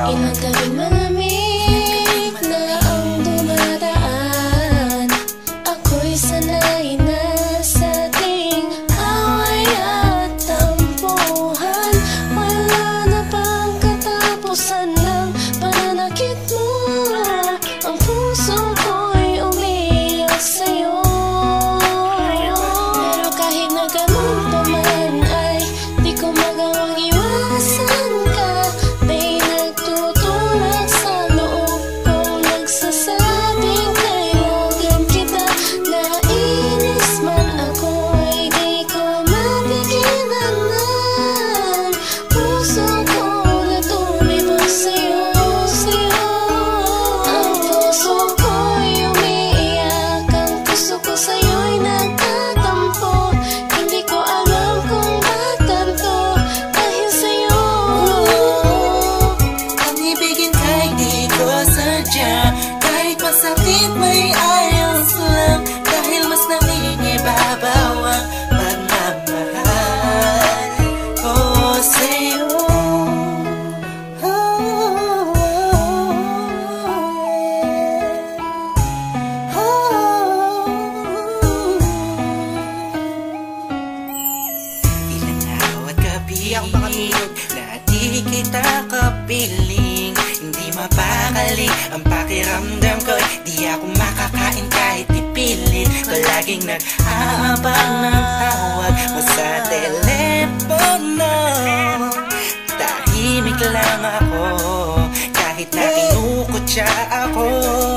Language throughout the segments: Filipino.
Ilang gabing malamig na ang dumadaan. Ako'y sanay na sa ating away at tampuhan. Wala na bang katapusan ng pananakit mo? Ang puso ko'y umiiyak sa'yo. Pero kahit na ganun pa man ay di ko magawang iwasan ka. Kahit masakit may ayos lang, dahil mas nangingibabaw ang pagmamahal ko sa'yo. Ilang araw at gabi na di kita kapiling, hindi mapakali ang pakiramdam ko. Di ako makakain kahit ipilit ko. Laging nag-aabang ng tawag mo sa telepono. Tahimik lang ako kahit na kinukutya ako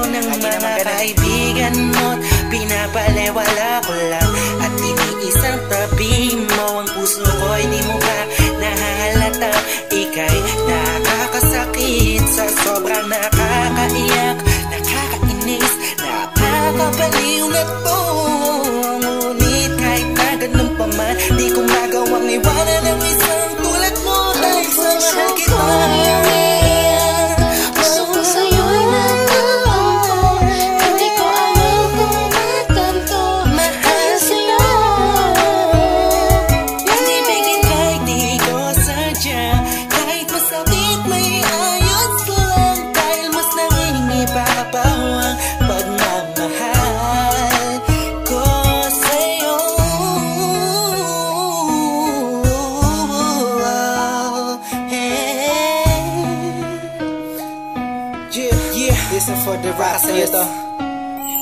ng mga kaibigan mo't pinapalewala ko lang. At iniisang tabi mo ang puso ko'y di mo ba nahahalata? Ika'y nakakasakit sa sobrang nakakaiyak, nakakainis, nakakabaliw na to. Ngunit kahit na ganun pa man, di ko magawang iwanan ang isang tulad mo. Dahil sa mahal kita, gusto ko sa'yo'y nagtatampo. Hindi ko alam kung ba't ganito mahal sa'yo. Ang ibigin kahit di ko sadya, kahit masakit may ayos lang, dahil mas nangingibabaw ang pagmamahal ko sa'yo. Yeah, this is for the rock sa'yo to.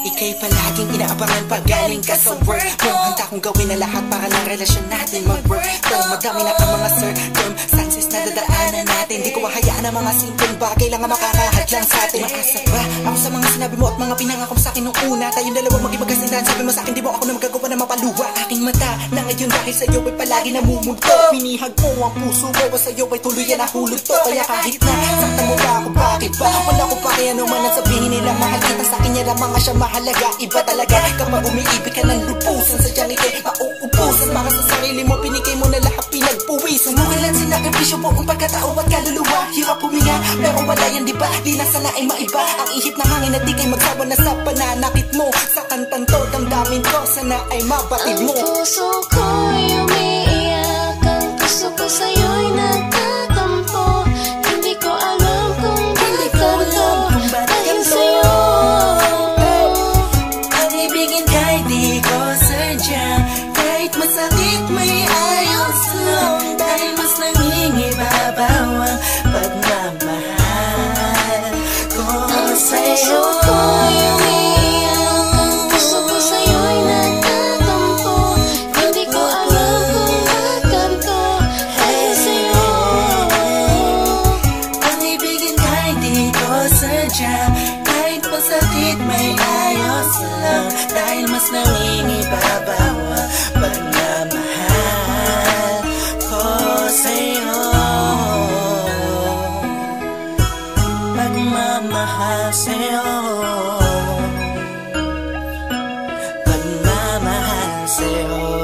Ika'y palaging inaabangan pag galing ka sa work mo. Handa kong gawin na lahat para lang relasyon natin mag-work. Pero madami na ang mga circumstances na dadaanan natin. Di ko mahayaan ang mga simpleng bagay lang ang makakahadlang sa atin. Maasa ba ako sa mga sinabi mo at mga pinangako sa akin nung una? Tayong dalawa maging magkasindahan. Sabi mo sa akin di mo ako na magagawa na mapaluwa. Aking mata na ngayon dahil sa'yo ay palagi namumugto. Pinihag mo ang puso ko, sa'yo ay tuluyan na hulog to. Kaya kahit na saktan mo ba ako, bakit ba? Wala ko pa kaya naman at sabihin nila mahal kita. Sa akin yan ang mga siya mahalaga. Iba talaga kapag umiibig ka ng lupusan. Sadyang ikay mauubusan. Para sa sarili mo, pinigay mo na lahat, pinagpuwisan. Mukilan sinakripisyo po ang pagkatao at kaluluwa. Hirap huminga, pero wala yan diba? Di na sana ay maiba ang ihip ng hangin at di kay magsawa na sa pananakit mo. Sa kantang to, damdamin ko, sana ay mabatid mo. Ang puso ko'y umiiyak, ang puso ko sa'yo'y nagtatampo. Hindi ko alam kung bakit ganito dahil sa'yo. Kahit masakit may ayos lang, dahil mas nangingibabaw ang pagmamahal ko sa'yo. Ang puso ko'y umiiyak, ang puso ko sa'yo'y nagtatampo. Hindi ko alam kung bakit ganito dahil sa'yo. Ang ibigin kahit di ko sadya, kahit masakit may ayos lang, dahil mas nangingibabaw ang pagmamahal ko sa'yo. Pagmamahal sa'yo, pagmamahal sa'yo.